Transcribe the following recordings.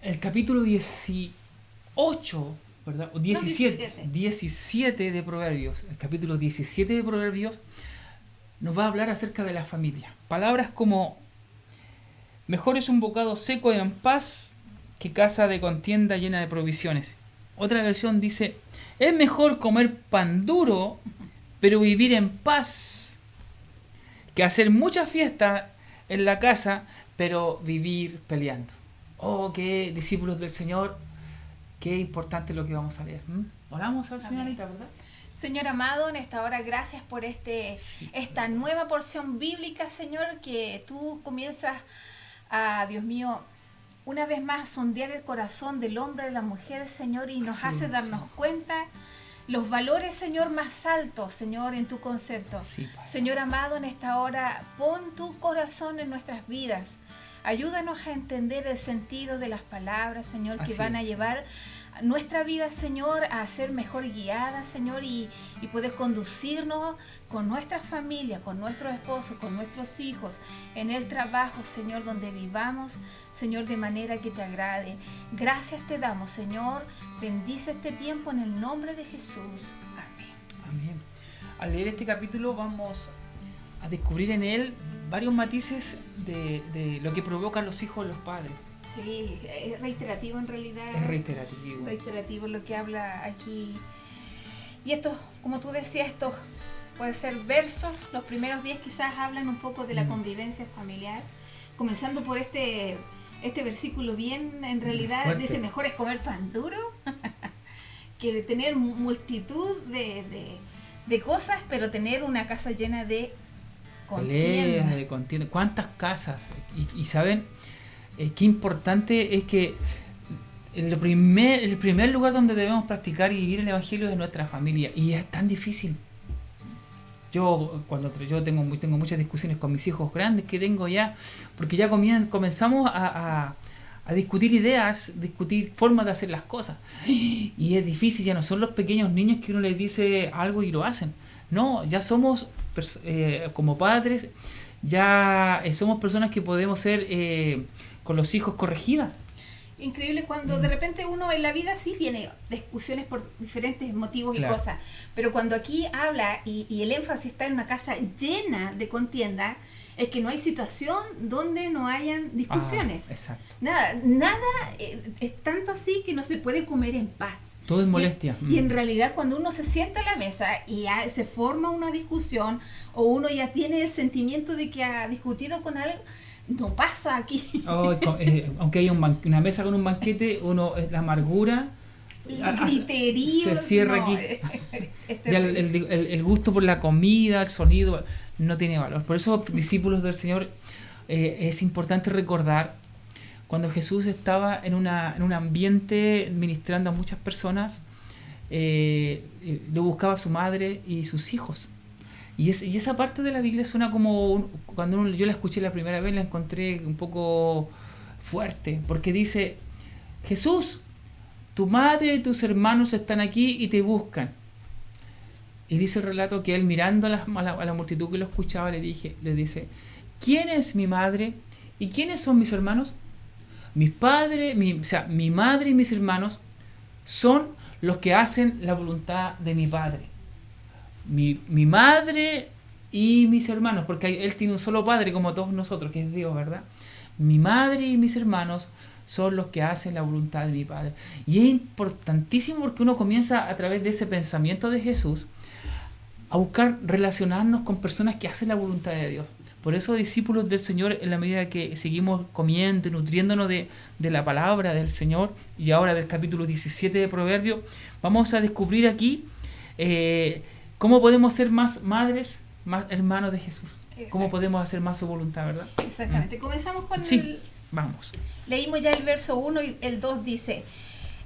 el capítulo 18, ¿verdad? O 17, No, 17 de Proverbios, el capítulo 17 de Proverbios nos va a hablar acerca de la familia. Palabras como: mejor es un bocado seco y en paz que casa de contienda llena de provisiones. Otra versión dice: es mejor comer pan duro, pero vivir en paz, que hacer mucha fiesta en la casa, pero vivir peleando. Oh, qué discípulos del Señor, qué importante lo que vamos a leer. Oramos al Señor, Amén. Anita, ¿verdad? Señor amado, en esta hora gracias por esta nueva porción bíblica, Señor, que tú comienzas a, Dios mío, una vez más sondear el corazón del hombre, de la mujer, Señor, y nos Así hace es, darnos sí. cuenta los valores, Señor, más altos, Señor, en tu concepto. Sí, Padre. Señor amado, en esta hora pon tu corazón en nuestras vidas. Ayúdanos a entender el sentido de las palabras, Señor, que Así van a es. llevar nuestra vida, Señor, a ser mejor guiada, Señor, y poder conducirnos con nuestra familia, con nuestros esposos, con nuestros hijos, en el trabajo, Señor, donde vivamos, Señor, de manera que te agrade. Gracias te damos, Señor. Bendice este tiempo en el nombre de Jesús. Amén. Amén. Al leer este capítulo vamos a descubrir en él varios matices de lo que provocan los hijos en los padres. Sí, es reiterativo en realidad. Es reiterativo. Reiterativo lo que habla aquí. Y esto, como tú decías, estos pueden ser versos. Los primeros 10 quizás hablan un poco de la convivencia familiar. Comenzando por este versículo bien, en realidad, Fuerte. dice: mejor es comer pan duro que de tener multitud de cosas, pero tener una casa llena de Peleas, contienda. de contienda. ¿Cuántas casas? Y saben, qué importante es que el primer lugar donde debemos practicar y vivir el Evangelio es nuestra familia. Y es tan difícil. Yo tengo muchas discusiones con mis hijos grandes que tengo ya, porque ya comenzamos a discutir ideas, discutir formas de hacer las cosas. Y es difícil, ya no son los pequeños niños que uno les dice algo y lo hacen. No, ya somos, como padres, ya somos personas que podemos ser con los hijos corregidas. Increíble cuando de repente uno en la vida sí tiene discusiones por diferentes motivos Claro. y cosas, pero cuando aquí habla y el énfasis está en una casa llena de contienda, es que no hay situación donde no hayan discusiones. Exacto. Nada es tanto así que no se puede comer en paz. Todo es molestia. Y en realidad cuando uno se sienta a la mesa y se forma una discusión o uno ya tiene el sentimiento de que ha discutido con alguien, no pasa aquí. Aunque haya una mesa con un banquete, la amargura Griterío, se cierra no, aquí. es Ya terrible. el gusto por la comida, el sonido, no tiene valor. Por eso, discípulos del Señor, es importante recordar cuando Jesús estaba en un ambiente ministrando a muchas personas, lo buscaba a su madre y sus hijos. Y esa parte de la Biblia suena como, yo la escuché la primera vez, la encontré un poco fuerte, porque dice: Jesús, tu madre y tus hermanos están aquí y te buscan. Y dice el relato que él, mirando a la multitud que lo escuchaba, le dice: ¿quién es mi madre y quiénes son mis hermanos? Mi madre y mis hermanos son los que hacen la voluntad de mi Padre. Mi madre y mis hermanos, porque él tiene un solo padre como todos nosotros, que es Dios, ¿verdad? Mi madre y mis hermanos son los que hacen la voluntad de mi Padre. Y es importantísimo porque uno comienza a través de ese pensamiento de Jesús a buscar relacionarnos con personas que hacen la voluntad de Dios. Por eso, discípulos del Señor, en la medida que seguimos comiendo y nutriéndonos de la palabra del Señor, y ahora del capítulo 17 de Proverbios, vamos a descubrir aquí cómo podemos ser más madres, más hermanos de Jesús. Exacto. Cómo podemos hacer más su voluntad, ¿verdad? Exactamente. Comenzamos con Sí, vamos. Leímos ya el verso 1 y el 2 dice: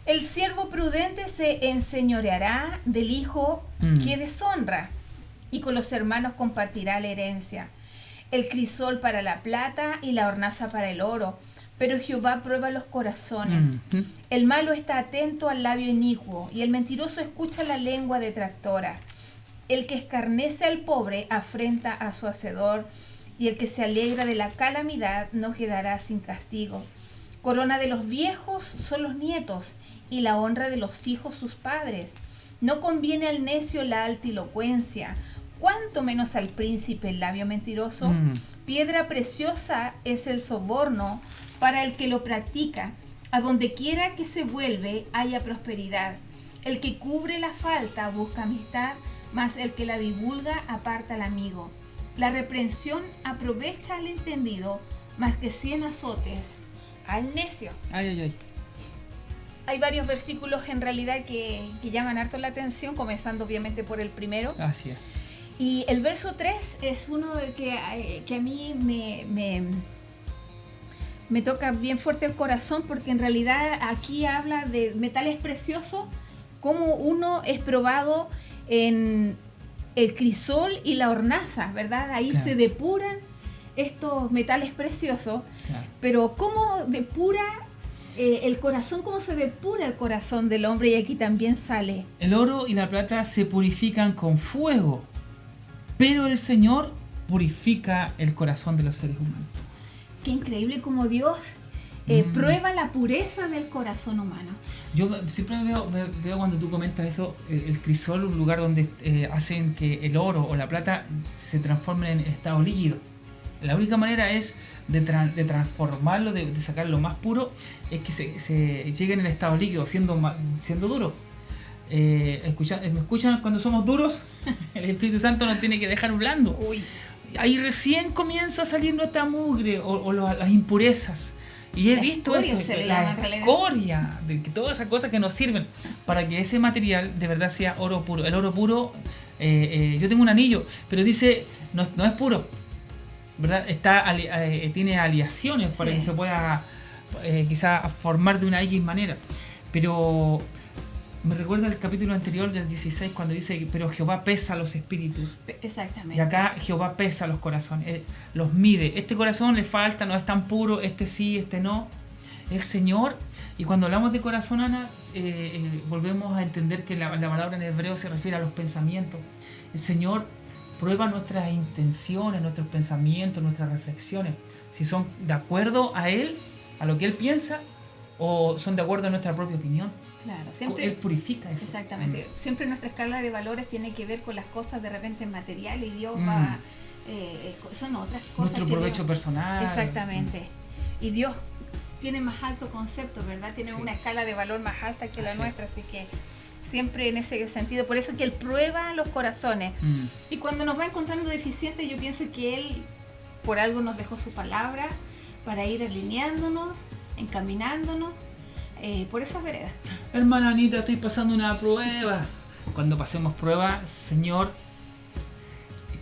el siervo prudente se enseñoreará del hijo que deshonra, y con los hermanos compartirá la herencia. El crisol para la plata y la hornaza para el oro, pero Jehová prueba los corazones. El malo está atento al labio inicuo, y el mentiroso escucha la lengua detractora. El que escarnece al pobre afrenta a su hacedor, y el que se alegra de la calamidad no quedará sin castigo. Corona de los viejos son los nietos, y la honra de los hijos sus padres. No conviene al necio la alta elocuencia, cuanto menos al príncipe el labio mentiroso. Piedra preciosa es el soborno para el que lo practica. A donde quiera que se vuelve haya prosperidad. El que cubre la falta busca amistad, mas el que la divulga aparta al amigo. La reprensión aprovecha al entendido, más que 100 azotes al necio. Ay, ay, ay. Hay varios versículos en realidad que llaman harto la atención, comenzando obviamente por el primero. Así es. Y el verso 3 es uno de que a mí me toca bien fuerte el corazón, porque en realidad aquí habla de metales preciosos, como uno es probado en el crisol y la hornaza, ¿verdad? Ahí claro, se depuran estos metales preciosos, claro, pero ¿cómo depura el corazón? ¿Cómo se depura el corazón del hombre? Y aquí también sale. El oro y la plata se purifican con fuego, pero el Señor purifica el corazón de los seres humanos. Qué increíble como Dios prueba la pureza del corazón humano. Yo siempre veo cuando tú comentas eso, el crisol, un lugar donde hacen que el oro o la plata se transformen en estado líquido. La única manera es de transformarlo, de sacarlo más puro, es que se llegue en el estado líquido, siendo duro. ¿Me escuchan cuando somos duros? El Espíritu Santo nos tiene que dejar blando. Uy. Ahí recién comienza a salir nuestra mugre o las impurezas. Y he visto eso, la escoria, de todas esas cosas que nos sirven para que ese material de verdad sea oro puro. El oro puro, yo tengo un anillo, pero dice, no es puro, ¿verdad? Tiene aleaciones para que se pueda quizá formar de una X manera. Pero me recuerda el capítulo anterior del 16 cuando dice, pero Jehová pesa los espíritus. Exactamente. Y acá Jehová pesa los corazones, los mide. Este corazón le falta, no es tan puro, este sí, este no. El Señor, y cuando hablamos de corazón, Ana, volvemos a entender que la palabra en hebreo se refiere a los pensamientos. El Señor prueba nuestras intenciones, nuestros pensamientos, nuestras reflexiones, si son de acuerdo a Él, a lo que Él piensa, o son de acuerdo a nuestra propia opinión. Claro, siempre Él purifica eso. Exactamente. Siempre nuestra escala de valores tiene que ver con las cosas de repente materiales, y Dios va... son otras cosas. Nuestro provecho personal. Exactamente. Y Dios tiene más alto concepto, ¿verdad? Tiene Sí. una escala de valor más alta que la Así nuestra, así que siempre en ese sentido. Por eso que Él prueba los corazones. Y cuando nos va encontrando deficientes, yo pienso que Él por algo nos dejó su palabra para ir alineándonos, encaminándonos por esas veredas. Hermana Anita, estoy pasando una prueba. Cuando pasemos prueba, Señor,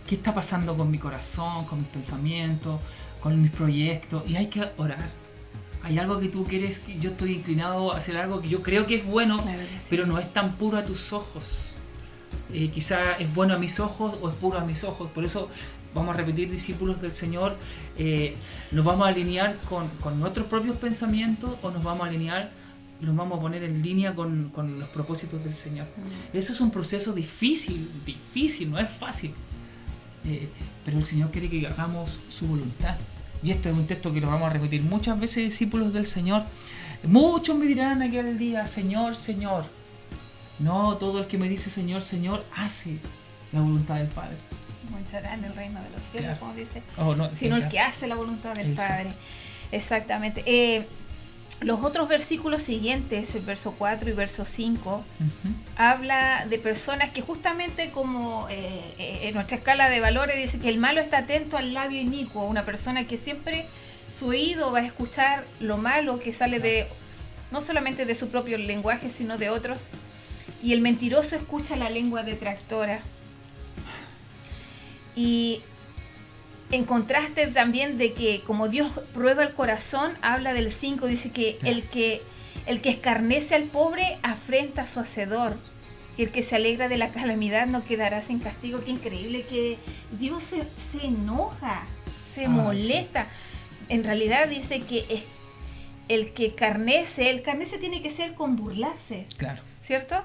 ¿qué está pasando con mi corazón, con mis pensamientos, con mis proyectos? Y hay que orar. Hay algo que tú quieres, que yo estoy inclinado a hacer algo que yo creo que es bueno, Claro que sí. pero no es tan puro a tus ojos. Quizá es bueno a mis ojos o es puro a mis ojos. Por eso vamos a repetir, discípulos del Señor, nos vamos a alinear con nuestros propios pensamientos, o nos vamos a poner en línea con los propósitos del Señor. Eso es un proceso difícil, no es fácil. Pero el Señor quiere que hagamos su voluntad. Y este es un texto que lo vamos a repetir muchas veces, discípulos del Señor. Muchos me dirán aquel día, Señor, Señor. No, todo el que me dice Señor, Señor, hace la voluntad del Padre. No entrará en el reino de los cielos, Claro. como dice, No, sino el claro. que hace la voluntad del Exacto. Padre. Exactamente. Los otros versículos siguientes, el verso 4 y verso 5, Ujú. habla de personas que justamente como en nuestra escala de valores dice que el malo está atento al labio inicuo, una persona que siempre su oído va a escuchar lo malo que sale de no solamente de su propio lenguaje, sino de otros, y el mentiroso escucha la lengua detractora. Y en contraste también de que como Dios prueba el corazón, habla del 5, dice que el que escarnece al pobre afrenta a su hacedor, y el que se alegra de la calamidad no quedará sin castigo. Qué increíble que Dios se enoja, se molesta. Sí. En realidad dice que el carnece tiene que ser con burlarse. Claro. ¿Cierto?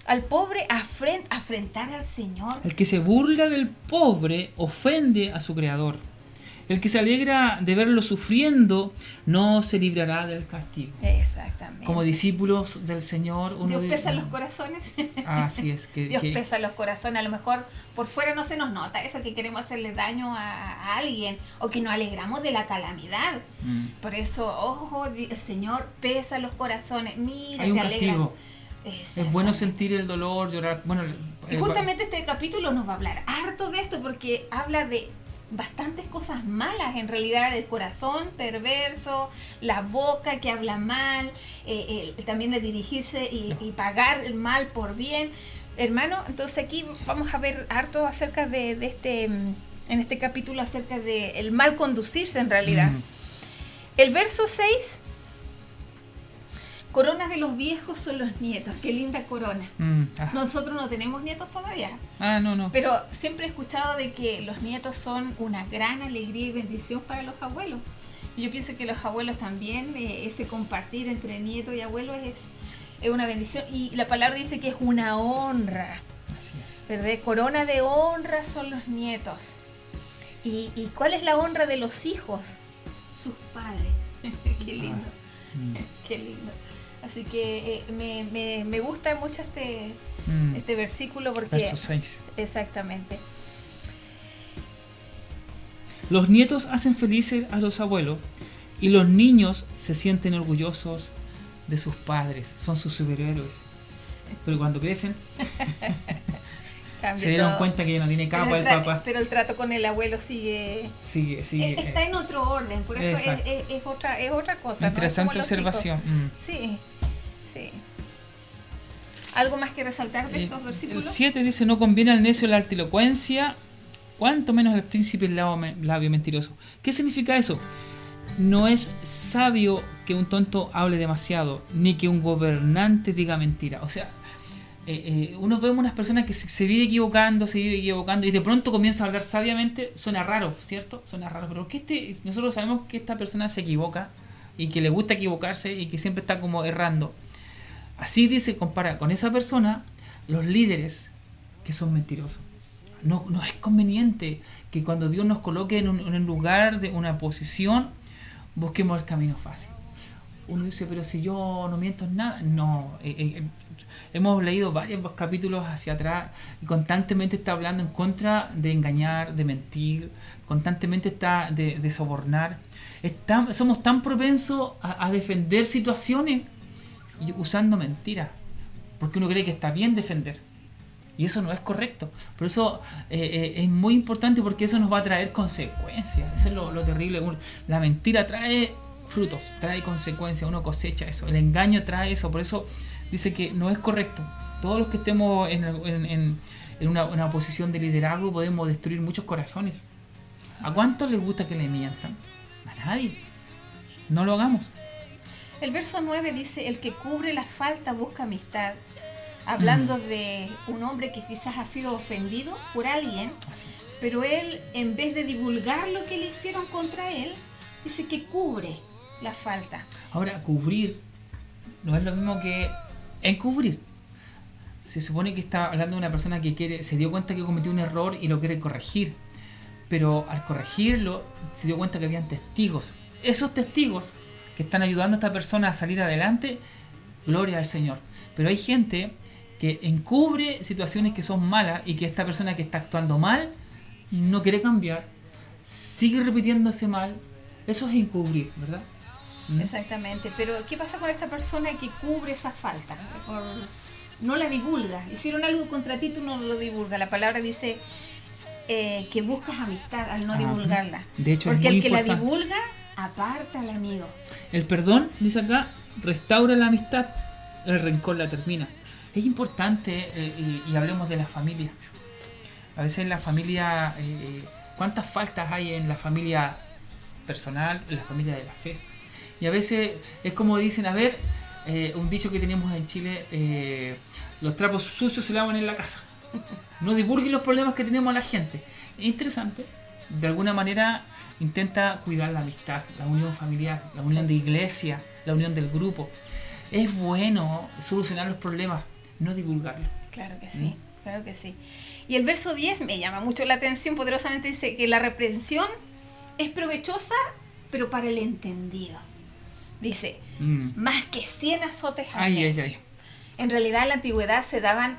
Al pobre afrentar al Señor. El que se burla del pobre ofende a su creador. El que se alegra de verlo sufriendo no se librará del castigo. Exactamente. Como discípulos del Señor, Dios pesa los corazones. Así es. Dios pesa los corazones. A lo mejor por fuera no se nos nota eso, que queremos hacerle daño a alguien o que nos alegramos de la calamidad. Por eso, ojo, el Señor pesa los corazones. Mira, hay un castigo. Es bueno sentir el dolor, llorar. Bueno, y justamente este capítulo nos va a hablar harto de esto porque habla de bastantes cosas malas en realidad, del corazón perverso, la boca que habla mal, también de dirigirse y pagar el mal por bien. Hermano, entonces aquí vamos a ver harto acerca de en este capítulo acerca de el mal conducirse en realidad. El verso 6: coronas de los viejos son los nietos. Qué linda corona. Nosotros no tenemos nietos todavía. No. Pero siempre he escuchado de que los nietos son una gran alegría y bendición para los abuelos. Y yo pienso que los abuelos también, ese compartir entre nieto y abuelo es una bendición. Y la palabra dice que es una honra. Así es. ¿Verdad? Corona de honra son los nietos. ¿Y cuál es la honra de los hijos? Sus padres. Qué lindo. Qué lindo. Así que me gusta mucho este versículo porque... Verso 6. Exactamente. Los nietos hacen felices a los abuelos y los niños se sienten orgullosos de sus padres. Son sus superhéroes. Pero cuando crecen se dieron cuenta que ya no tiene capa el papá. Pero el trato con el abuelo sigue está en otro orden. Por eso es otra cosa. Interesante observación. Sí. ¿Algo más que resaltar de estos versículos? El 7 dice: no conviene al necio la altilocuencia, cuanto menos al príncipe el labio mentiroso. ¿Qué significa eso? No es sabio que un tonto hable demasiado, ni que un gobernante diga mentira. O sea, uno ve unas personas que se vive equivocando y de pronto comienza a hablar sabiamente. Suena raro, ¿cierto? Suena raro, pero nosotros sabemos que esta persona se equivoca y que le gusta equivocarse y que siempre está como errando. Así dice, compara con esa persona los líderes que son mentirosos. No es conveniente que cuando Dios nos coloque en un lugar de una posición, busquemos el camino fácil. Uno dice, pero si yo no miento en nada. No, hemos leído varios capítulos hacia atrás y constantemente está hablando en contra de engañar, de mentir, constantemente está de sobornar. Somos tan propensos a defender situaciones usando mentiras, porque uno cree que está bien defender. Y eso no es correcto. Por eso es muy importante, porque eso nos va a traer consecuencias. Eso es lo terrible. La mentira trae frutos, trae consecuencias. Uno cosecha eso. El engaño trae eso. Por eso dice que no es correcto. Todos los que estemos en una posición de liderazgo podemos destruir muchos corazones. ¿A cuántos les gusta que le mientan? A nadie. No lo hagamos. El verso 9 dice: el que cubre la falta busca amistad. Hablando de un hombre que quizás ha sido ofendido por alguien, pero él, en vez de divulgar lo que le hicieron contra él, dice que cubre la falta. Ahora, cubrir no es lo mismo que encubrir. Se supone que está hablando de una persona que se dio cuenta que cometió un error y lo quiere corregir, pero al corregirlo se dio cuenta que habían testigos. Esos testigos que están ayudando a esta persona a salir adelante, gloria al Señor. Pero hay gente que encubre situaciones que son malas y que esta persona que está actuando mal no quiere cambiar, sigue repitiéndose mal. Eso es encubrir, ¿verdad? Exactamente. Pero ¿qué pasa con esta persona que cubre esa falta? No la divulga. Hicieron algo contra ti, tú no lo divulgas. La palabra dice que buscas amistad al no divulgarla. De hecho, porque es muy el que importante. la divulga aparta al amigo. El perdón, dice acá, restaura la amistad, el rencor la termina. Es importante, y hablemos de la familia. A veces en la familia, ¿cuántas faltas hay en la familia personal, en la familia de la fe? Y a veces es como dicen, un dicho que tenemos en Chile, los trapos sucios se lavan en la casa. No divulguen los problemas que tenemos a la gente. Es interesante. De alguna manera intenta cuidar la amistad, la unión familiar, la unión de iglesia, la unión del grupo. Es bueno solucionar los problemas, no divulgarlos. Claro que sí, claro que sí. Y el verso 10 me llama mucho la atención, poderosamente dice que la reprensión Es provechosa, pero para el entendido. Dice, más que 100 azotes al mes. Ay. En realidad en la antigüedad se daban,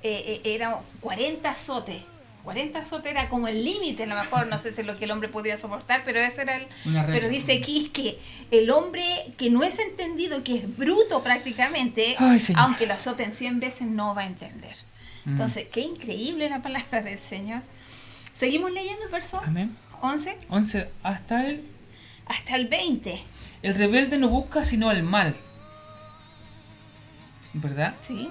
eran 40 azotes. 40 azotes era como el límite, a lo mejor, no sé si es lo que el hombre podía soportar, pero ese era el... Pero dice aquí que el hombre que no es entendido, que es bruto prácticamente, aunque lo azoten 100 veces, no va a entender. Entonces, qué increíble la palabra del Señor. Seguimos leyendo el verso. Amén. 11. 11 hasta el 20. El rebelde no busca sino el mal, ¿verdad? Sí.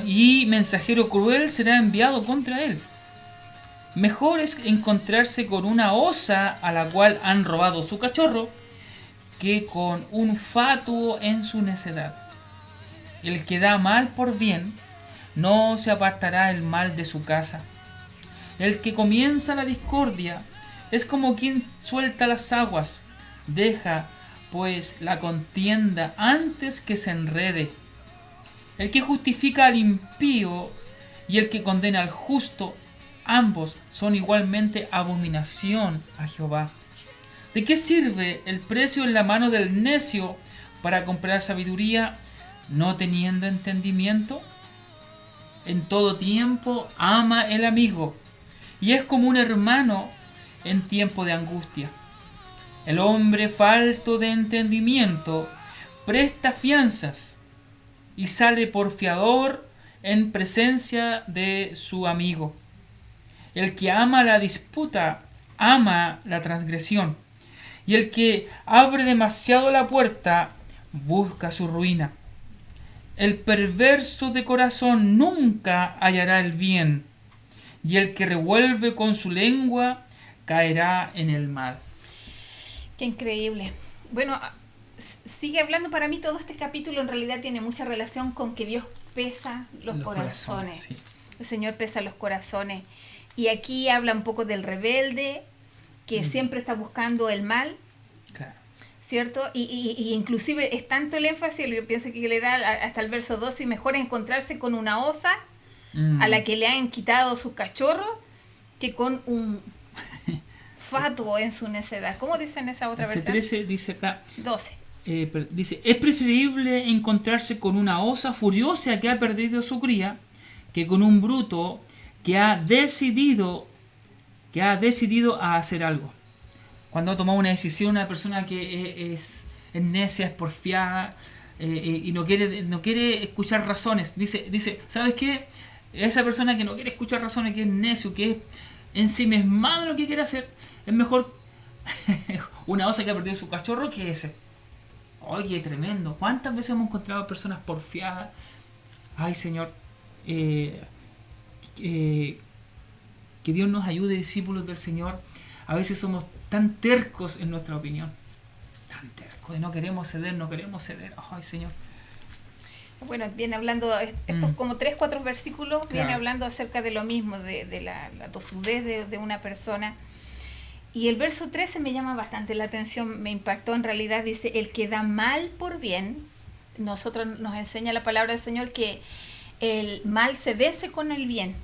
Y mensajero cruel será enviado contra él. Mejor es encontrarse con una osa a la cual han robado su cachorro que con un fatuo en su necedad. El que da mal por bien, no se apartará el mal de su casa. El que comienza la discordia es como quien suelta las aguas. Deja, pues, la contienda antes que se enrede. El que justifica al impío y el que condena al justo, ambos son igualmente abominación a Jehová. ¿De qué sirve el precio en la mano del necio para comprar sabiduría, no teniendo entendimiento? En todo tiempo ama el amigo, y es como un hermano en tiempo de angustia. El hombre falto de entendimiento presta fianzas y sale por fiador en presencia de su amigo. El que ama la disputa, ama la transgresión. Y el que abre demasiado la puerta, busca su ruina. El perverso de corazón nunca hallará el bien. Y el que revuelve con su lengua, caerá en el mal. Qué increíble. Bueno, sigue hablando. Para mí todo este capítulo en realidad tiene mucha relación con que Dios pesa los corazones. Sí. El Señor pesa los corazones. Y aquí habla un poco del rebelde, que siempre está buscando el mal, claro, ¿cierto? Y inclusive es tanto el énfasis, yo pienso que le da hasta el verso 12, y mejor encontrarse con una osa a la que le han quitado su cachorro, que con un fatuo en su necedad. ¿Cómo dice en esa otra versión? 13 dice acá. 12. Dice, es preferible encontrarse con una osa furiosa que ha perdido su cría, que con un bruto que ha decidido a hacer algo. Cuando ha tomado una decisión, una persona que es necia, es porfiada, y no quiere escuchar razones. Dice, ¿sabes qué? Esa persona que no quiere escuchar razones, que es necio, que es ensimismado en lo que quiere hacer, es mejor una osa que ha perdido su cachorro que ese. ¡Ay, qué tremendo! ¿Cuántas veces hemos encontrado personas porfiadas? ¡Ay, Señor! Que Dios nos ayude, discípulos del Señor. A veces somos tan tercos en nuestra opinión, tan tercos, y no queremos ceder. Ay, Señor. Bueno, viene hablando, estos como 3-4 versículos, claro, viene hablando acerca de lo mismo, de la tosudez de una persona. Y el verso 13 me llama bastante la atención, me impactó en realidad. Dice, el que da mal por bien, nos enseña la palabra del Señor que el mal se vence con el bien,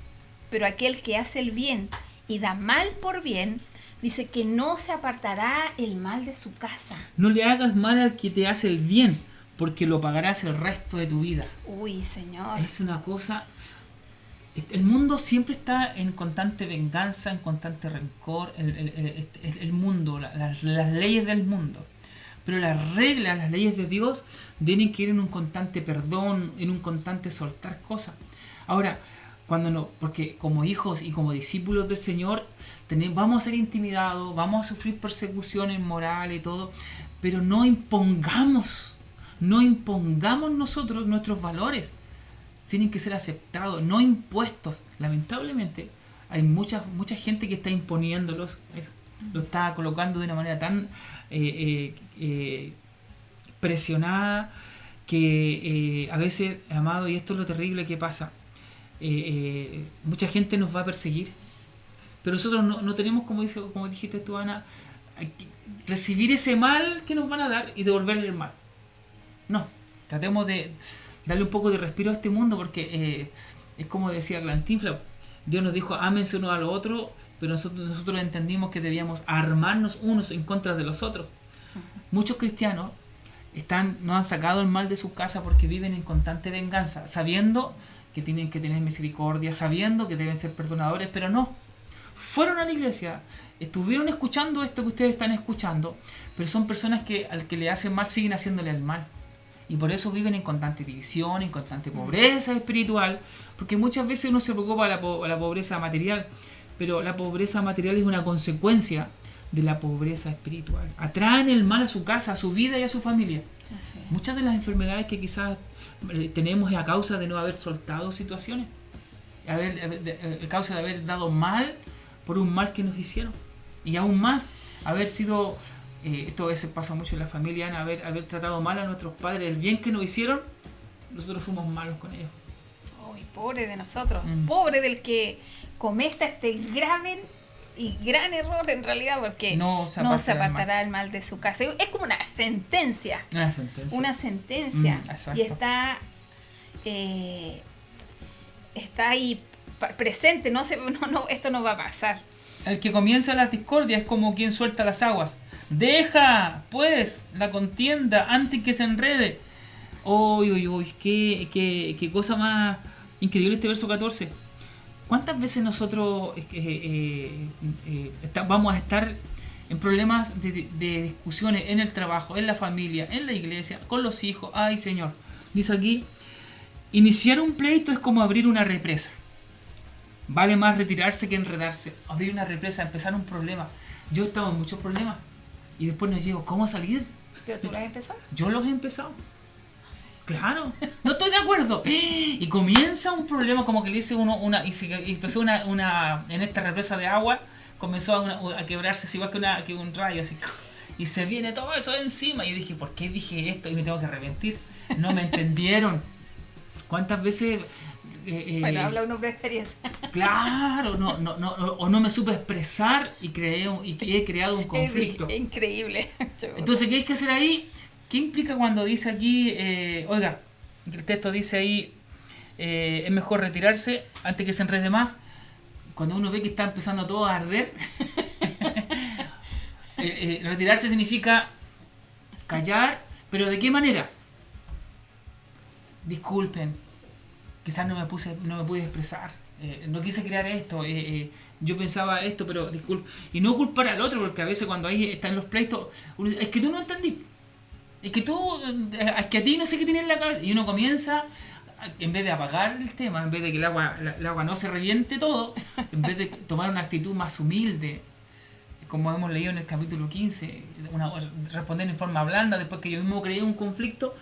pero aquel que hace el bien y da mal por bien, dice que no se apartará el mal de su casa. No le hagas mal al que te hace el bien, porque lo pagarás el resto de tu vida. Uy, Señor. Es una cosa... El mundo siempre está en constante venganza, en constante rencor, el mundo, las leyes del mundo. Pero las reglas, las leyes de Dios tienen que ir en un constante perdón, en un constante soltar cosas. Ahora, porque como hijos y como discípulos del Señor vamos a ser intimidados, vamos a sufrir persecuciones morales y todo, pero no impongamos nosotros nuestros valores. Tienen que ser aceptados, no impuestos. Lamentablemente hay mucha gente que está imponiéndolos, lo está colocando de una manera tan presionada que a veces, amado, y esto es lo terrible que pasa, mucha gente nos va a perseguir, pero nosotros no tenemos, como dijiste tú, Ana, recibir ese mal que nos van a dar y devolverle el mal. No, tratemos de darle un poco de respiro a este mundo, porque es como decía Cantinflas, Dios nos dijo, ámense uno a los otros pero nosotros entendimos que debíamos armarnos unos en contra de los otros. Muchos cristianos no han sacado el mal de su casa porque viven en constante venganza, sabiendo que tienen que tener misericordia, sabiendo que deben ser perdonadores, pero no. Fueron a la iglesia, estuvieron escuchando esto que ustedes están escuchando, pero son personas que al que le hacen mal siguen haciéndole el mal. Y por eso viven en constante división, en constante pobreza espiritual, porque muchas veces uno se preocupa de la pobreza material, pero la pobreza material es una consecuencia de la pobreza espiritual. Atraen el mal a su casa, a su vida y a su familia. Muchas de las enfermedades que quizás tenemos es a causa de no haber soltado situaciones, a causa de haber dado mal por un mal que nos hicieron. Y aún más, haber sido, esto a veces pasa mucho en la familia, haber tratado mal a nuestros padres, el bien que nos hicieron, nosotros fuimos malos con ellos. Uy, pobre de nosotros, pobre del que cometa este grave y gran error en realidad, porque no se apartará el mal de su casa. Es como una sentencia. Una sentencia. Y está ahí presente, esto no va a pasar. El que comienza las discordias es como quien suelta las aguas. Deja, pues, la contienda antes que se enrede. Uy, qué cosa más increíble este verso 14. ¿Cuántas veces nosotros vamos a estar en problemas de discusiones en el trabajo, en la familia, en la iglesia, con los hijos? Ay, Señor. Dice aquí, iniciar un pleito es como abrir una represa. Vale más retirarse que enredarse. Abrir una represa, empezar un problema. Yo he estado en muchos problemas y después no llego. ¿Cómo salir? ¿Pero tú los has empezado? Yo los he empezado. Claro, no estoy de acuerdo. Y comienza un problema como que le dice uno y empezó en esta represa de agua, comenzó a quebrarse así igual que un rayo así. Y se viene todo eso encima. Y dije, ¿por qué dije esto? Y me tengo que arrepentir. No me entendieron. ¿Cuántas veces? Bueno, habla uno por experiencia. Claro, o no me supe expresar y he creado un conflicto. Es increíble. Entonces, ¿qué hay que hacer ahí? ¿Qué implica cuando dice aquí, oiga, el texto dice ahí, es mejor retirarse antes que se enrede más? Cuando uno ve que está empezando todo a arder, retirarse significa callar, pero ¿de qué manera? Disculpen, quizás no me pude expresar, no quise crear esto, yo pensaba esto, pero disculpen. Y no culpar al otro, porque a veces cuando ahí están los pleitos, es que tú no entendí. Es que a ti no sé qué tiene en la cabeza. Y uno comienza, en vez de apagar el tema, en vez de que el agua no se reviente todo, en vez de tomar una actitud más humilde, como hemos leído en el capítulo 15, responder en forma blanda, después que yo mismo creé un conflicto,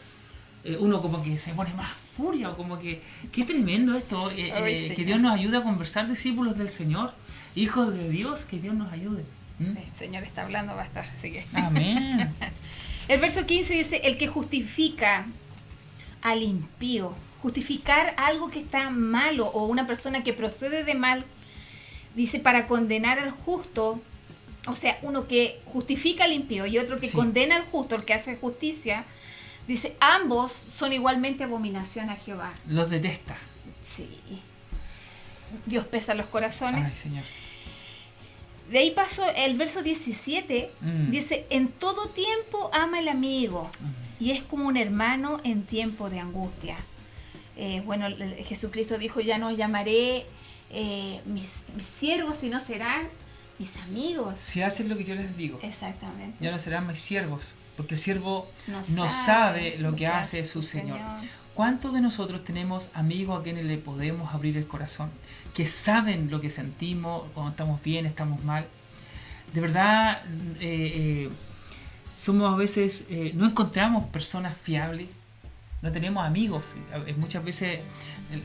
uno como que se pone más furia, o como que, qué tremendo esto, que Dios nos ayude a conversar, discípulos del Señor, hijos de Dios, que Dios nos ayude. El Señor está hablando, va a estar, así que... Amén. El verso 15 dice, el que justifica al impío, justificar algo que está malo o una persona que procede de mal, dice para condenar al justo, o sea, uno que justifica al impío y otro que condena al justo, el que hace justicia, dice, ambos son igualmente abominación a Jehová. Los detesta. Sí. Dios pesa los corazones. Ay, Señor. De ahí pasó el verso 17, dice, en todo tiempo ama el amigo y es como un hermano en tiempo de angustia. Bueno, Jesucristo dijo, ya no llamaré mis siervos, sino serán mis amigos. Si hacen lo que yo les digo. Exactamente. Ya no serán mis siervos, porque el siervo no sabe lo que hace su Señor. ¿Cuántos de nosotros tenemos amigos a quienes le podemos abrir el corazón? Que saben lo que sentimos, cuando estamos bien, estamos mal. De verdad, somos a veces, no encontramos personas fiables, no tenemos amigos. Muchas veces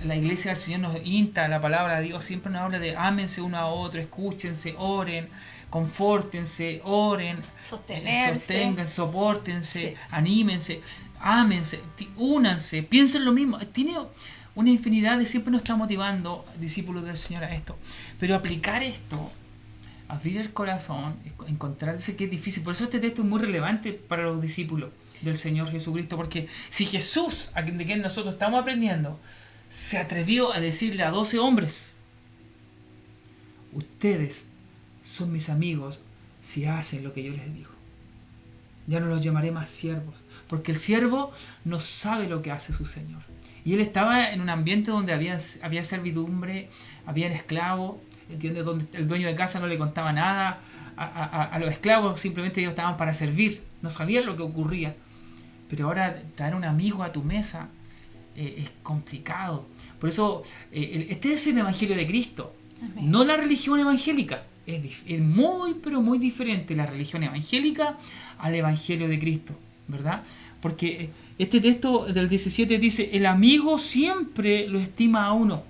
la iglesia del Señor nos insta, la palabra de Dios siempre nos habla de ámense uno a otro, escúchense, oren, confórtense, oren, sostengan, sopórtense, anímense, ámense, únanse, piensen lo mismo. Tiene una infinidad de, siempre nos está motivando, discípulos del Señor, a esto. Pero aplicar esto, abrir el corazón, encontrarse que es difícil. Por eso este texto es muy relevante para los discípulos del Señor Jesucristo, porque si Jesús, de quien nosotros estamos aprendiendo, se atrevió a decirle a 12 hombres, ustedes son mis amigos si hacen lo que yo les digo. Ya no los llamaré más siervos, porque el siervo no sabe lo que hace su señor. Y él estaba en un ambiente donde había servidumbre, había esclavos, ¿entiendes? Donde el dueño de casa no le contaba nada a los esclavos, simplemente ellos estaban para servir, no sabían lo que ocurría. Pero ahora traer un amigo a tu mesa es complicado. Por eso, este es el Evangelio de Cristo, Amén. No la religión evangélica. Es muy, pero muy diferente la religión evangélica al Evangelio de Cristo, ¿verdad? Porque este texto del 17 dice, el amigo siempre lo estima a uno.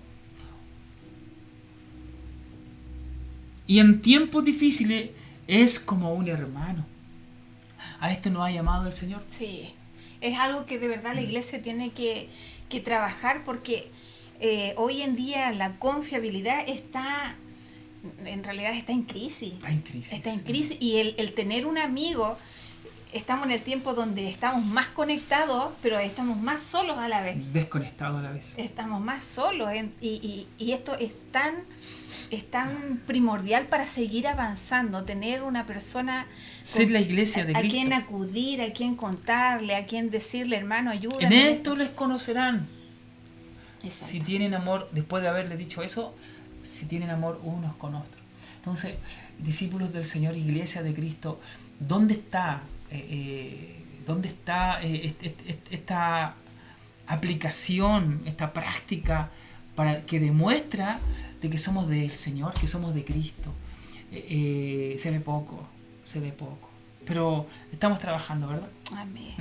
Y en tiempos difíciles es como un hermano. ¿A esto nos ha llamado el Señor? Sí, es algo que de verdad la iglesia tiene que trabajar, porque hoy en día la confiabilidad en realidad está en crisis. Está en crisis. Y el tener un amigo, estamos en el tiempo donde estamos más conectados, pero estamos más solos a la vez. Desconectados a la vez. Estamos más solos. Y esto es tan primordial para seguir avanzando, tener una persona, ser la iglesia de Cristo, a quien acudir, a quien contarle, a quien decirle, hermano, ayúdame. En esto les conocerán. Exacto. Si tienen amor, después de haberle dicho eso, si tienen amor unos con otros. Entonces, discípulos del Señor, iglesia de Cristo, ¿dónde está esta aplicación, esta práctica que demuestra de que somos del Señor, que somos de Cristo? Se ve poco, pero estamos trabajando, ¿verdad? Amén.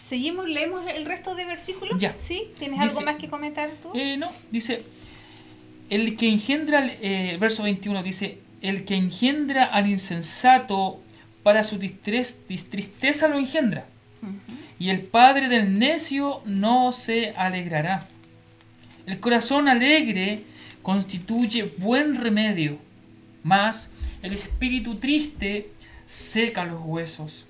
¿Seguimos? ¿Leemos el resto de versículos? Ya. ¿Sí? ¿Tienes algo más que comentar tú? No, dice, el que engendra, verso 21 dice, el que engendra al insensato para su tristeza lo engendra, y el padre del necio no se alegrará. El corazón alegre constituye buen remedio, mas el espíritu triste seca los huesos.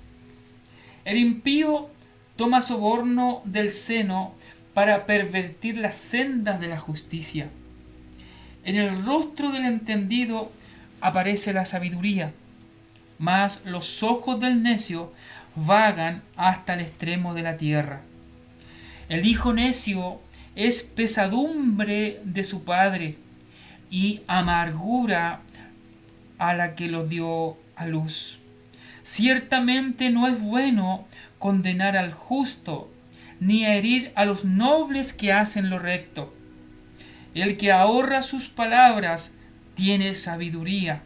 El impío toma soborno del seno para pervertir las sendas de la justicia. En el rostro del entendido aparece la sabiduría, mas los ojos del necio vagan hasta el extremo de la tierra. El hijo necio es pesadumbre de su padre y amargura a la que lo dio a luz. Ciertamente no es bueno condenar al justo, ni herir a los nobles que hacen lo recto. El que ahorra sus palabras tiene sabiduría.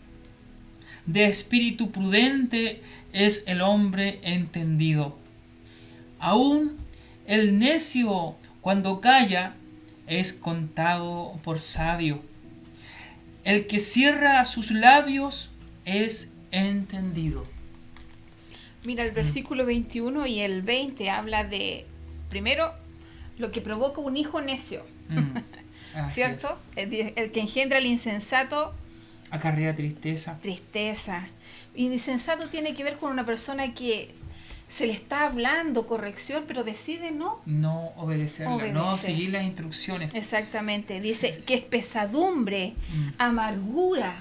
De espíritu prudente es el hombre entendido. Aún el necio, cuando calla, es contado por sabio. El que cierra sus labios es entendido. Mira, el versículo 21 y el 20 habla de, primero, lo que provoca un hijo necio. ¿Cierto? El que engendra al insensato acarrea tristeza. Y insensato tiene que ver con una persona que se le está hablando corrección, pero decide no obedecerla, no seguir las instrucciones. Exactamente. Dice que es pesadumbre, amargura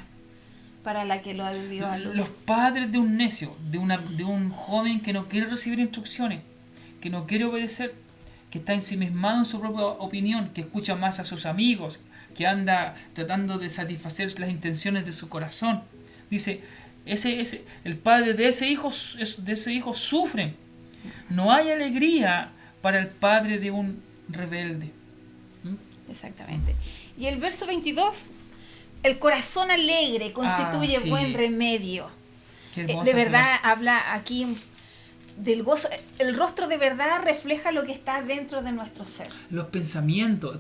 para la que lo dio a luz. Los padres de un necio, de un joven que no quiere recibir instrucciones, que no quiere obedecer, que está ensimismado en su propia opinión, que escucha más a sus amigos, que anda tratando de satisfacer las intenciones de su corazón. Dice, el padre de ese hijo sufre. No hay alegría para el padre de un rebelde. Exactamente. Y el verso 22, el corazón alegre constituye buen remedio. De verdad habla aquí del gozo. El rostro de verdad refleja lo que está dentro de nuestro ser. Los pensamientos,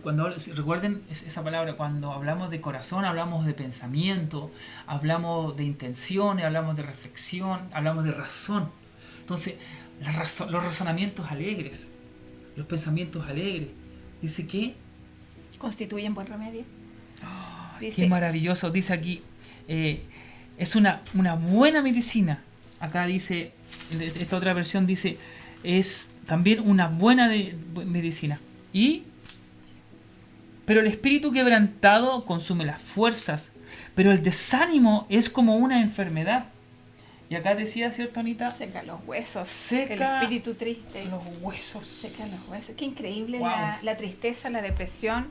recuerden esa palabra, cuando hablamos de corazón, hablamos de pensamiento, hablamos de intenciones, hablamos de reflexión, hablamos de razón. Entonces, los razonamientos alegres, los pensamientos alegres, dice que constituyen buen remedio. Qué maravilloso, dice aquí, es una buena medicina. Acá dice, esta otra versión dice, es también una buena medicina. Pero el espíritu quebrantado consume las fuerzas. Pero el desánimo es como una enfermedad. Y acá decía, ¿cierto, Anita? Seca los huesos. Seca el espíritu triste. los huesos. Seca los huesos. Qué increíble Wow. la tristeza, la depresión.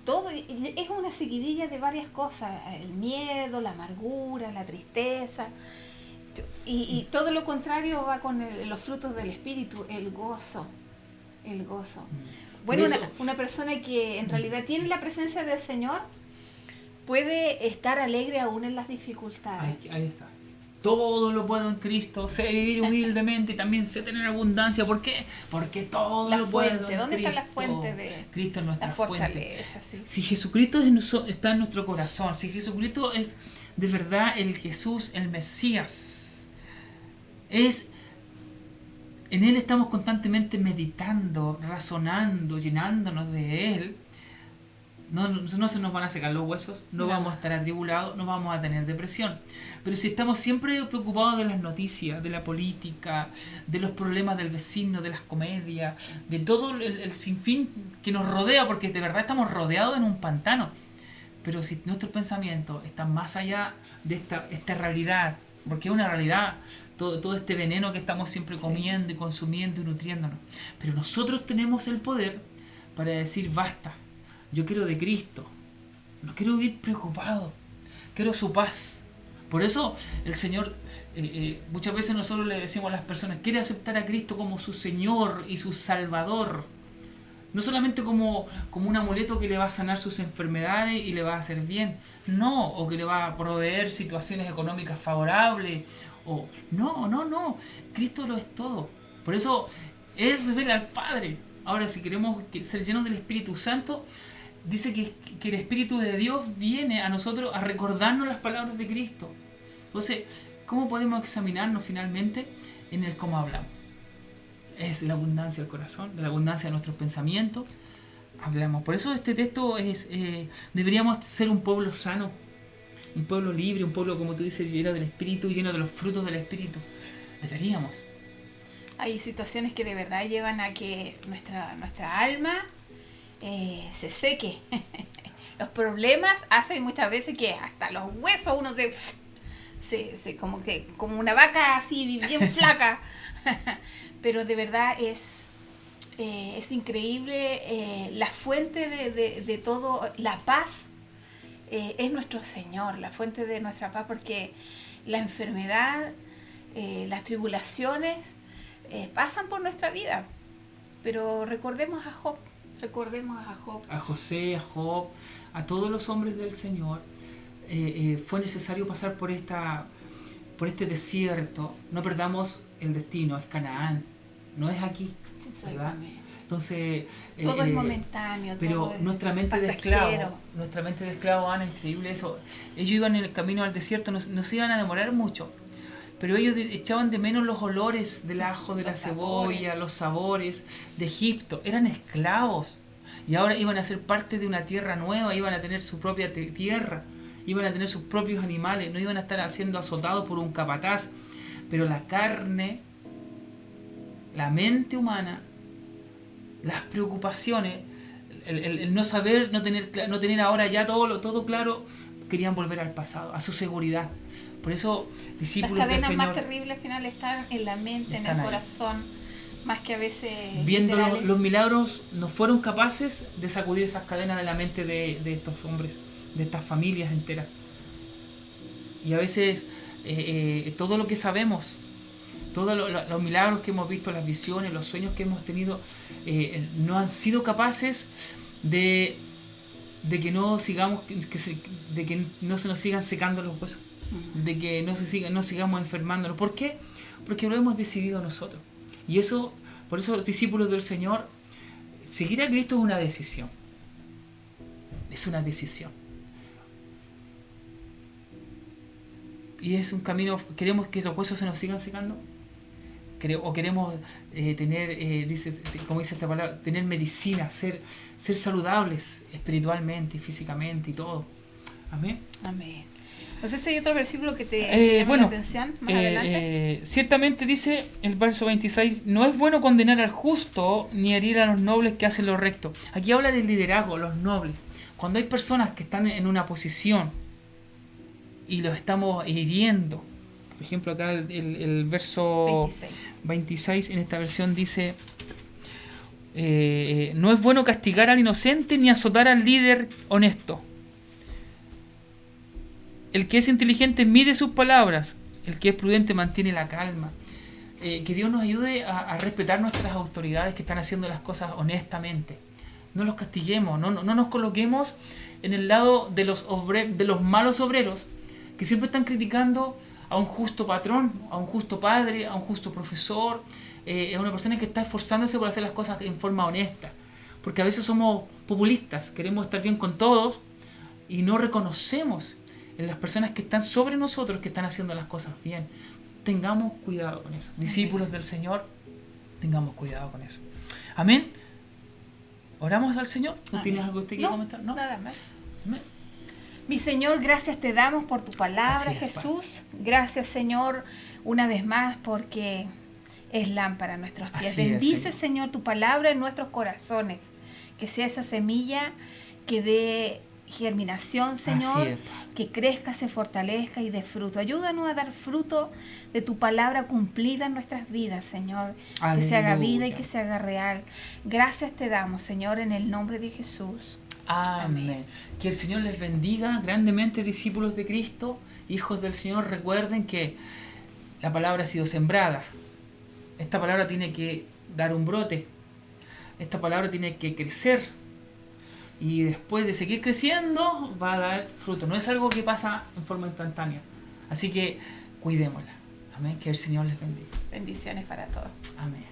Todo es una seguidilla de varias cosas. El miedo, la amargura, la tristeza. Y todo lo contrario va con los frutos del espíritu, el gozo. El gozo. Bueno, una persona que en realidad tiene la presencia del Señor puede estar alegre aún en las dificultades. Ahí está. Todo lo puedo en Cristo. Sé vivir humildemente y también sé tener abundancia. ¿Por qué? Porque todo lo puedo en Cristo. ¿Dónde está la fuente de Cristo es nuestra la fortaleza? Fuente. Sí. Si Jesucristo está en nuestro corazón, si Jesucristo es de verdad el Jesús, el Mesías, en Él estamos constantemente meditando, razonando, llenándonos de Él. No se nos van a secar los huesos, no vamos a estar atribulados, no vamos a tener depresión. Pero si estamos siempre preocupados de las noticias, de la política, de los problemas del vecino, de las comedias, de todo el sinfín que nos rodea, porque de verdad estamos rodeados en un pantano. Pero si nuestros pensamientos están más allá de esta realidad, porque es una realidad, todo este veneno que estamos siempre comiendo y consumiendo y nutriéndonos. Pero nosotros tenemos el poder para decir basta. Yo quiero de Cristo, no quiero vivir preocupado, quiero su paz. Por eso el Señor, muchas veces nosotros le decimos a las personas, quiere aceptar a Cristo como su Señor y su Salvador. No solamente como un amuleto que le va a sanar sus enfermedades y le va a hacer bien, no, o que le va a proveer situaciones económicas favorables. No, Cristo lo es todo. Por eso Él revela al Padre. Ahora, si queremos ser llenos del Espíritu Santo, dice que el Espíritu de Dios viene a nosotros a recordarnos las palabras de Cristo. Entonces, ¿cómo podemos examinarnos finalmente? En el cómo hablamos. Es la abundancia del corazón, de la abundancia de nuestros pensamientos. Hablamos. Por eso este texto deberíamos ser un pueblo sano, un pueblo libre, un pueblo, como tú dices, lleno del Espíritu, lleno de los frutos del Espíritu. Deberíamos. Hay situaciones que de verdad llevan a que nuestra alma se seque. Los problemas hacen muchas veces que hasta los huesos uno se como una vaca así bien flaca. Pero de verdad es increíble la fuente de todo, la paz es nuestro Señor, la fuente de nuestra paz, porque la enfermedad, las tribulaciones pasan por nuestra vida. Pero recordemos a Job. A José, a Job, a todos los hombres del Señor. Fue necesario pasar por este desierto. No perdamos el destino, es Canaán, no es aquí, ¿verdad? Entonces, todo es momentáneo, pero todo es nuestra mente de esclavo, Ana, increíble eso. Ellos iban en el camino al desierto, no se iban a demorar mucho, pero ellos echaban de menos los olores del ajo, de la cebolla, los sabores de Egipto. Eran esclavos y ahora iban a ser parte de una tierra nueva, iban a tener su propia tierra, iban a tener sus propios animales, no iban a estar siendo azotados por un capataz. Pero la carne, la mente humana, las preocupaciones, el no saber, no tener ahora ya todo claro, querían volver al pasado, a su seguridad. Por eso, discípulos del Señor... Las cadenas más terribles al final están en la mente, en el corazón, más que a veces... Viendo los milagros, no fueron capaces de sacudir esas cadenas de la mente de estos hombres, de estas familias enteras. Y a veces todo lo que sabemos, todos los milagros que hemos visto, las visiones, los sueños que hemos tenido, no han sido capaces de que no sigamos, de que no se nos sigan secando los huesos, de que no sigamos enfermándonos. ¿Por qué? Porque lo hemos decidido nosotros. Y eso, por eso los discípulos del Señor, seguir a Cristo es una decisión. Es una decisión. Y es un camino. ¿Queremos que los huesos se nos sigan secando? ¿O queremos tener, como dice esta palabra, tener medicina, ser saludables espiritualmente y físicamente y todo? Amén. Amén. No sé si hay otro versículo que te llame la atención más adelante. Ciertamente dice el verso 26, no es bueno condenar al justo ni herir a los nobles que hacen lo recto. Aquí habla del liderazgo, los nobles. Cuando hay personas que están en una posición y los estamos hiriendo, por ejemplo acá el verso 26 en esta versión dice, no es bueno castigar al inocente ni azotar al líder honesto. El que es inteligente mide sus palabras, el que es prudente mantiene la calma. Que Dios nos ayude a respetar nuestras autoridades que están haciendo las cosas honestamente. No los castiguemos, no nos coloquemos en el lado de los malos obreros que siempre están criticando a un justo patrón, a un justo padre, a un justo profesor, a una persona que está esforzándose por hacer las cosas en forma honesta. Porque a veces somos populistas, queremos estar bien con todos y no reconocemos en las personas que están sobre nosotros que están haciendo las cosas bien. Tengamos cuidado con eso. Discípulos del Señor, tengamos cuidado con eso. Amén. ¿Oramos al Señor? ¿No tienes algo que quieras comentar? No, nada más. Amén. Mi Señor, gracias te damos por tu palabra, Así es, Jesús. Padre. Gracias, Señor, una vez más porque es lámpara a nuestros pies. Así Bendice, es, Señor, tu palabra en nuestros corazones. Que sea esa semilla que dé germinación, Señor, que crezca, se fortalezca y dé fruto. Ayúdanos a dar fruto de tu palabra cumplida en nuestras vidas, Señor. Aleluya. Que se haga vida y que se haga real. Gracias te damos, Señor, en el nombre de Jesús. Amén. Que el Señor les bendiga grandemente, discípulos de Cristo, hijos del Señor. Recuerden que la palabra ha sido sembrada. Esta palabra tiene que dar un brote. Esta palabra tiene que crecer. Y después de seguir creciendo, va a dar fruto. No es algo que pasa en forma instantánea. Así que cuidémosla. Amén. Que el Señor les bendiga. Bendiciones para todos. Amén.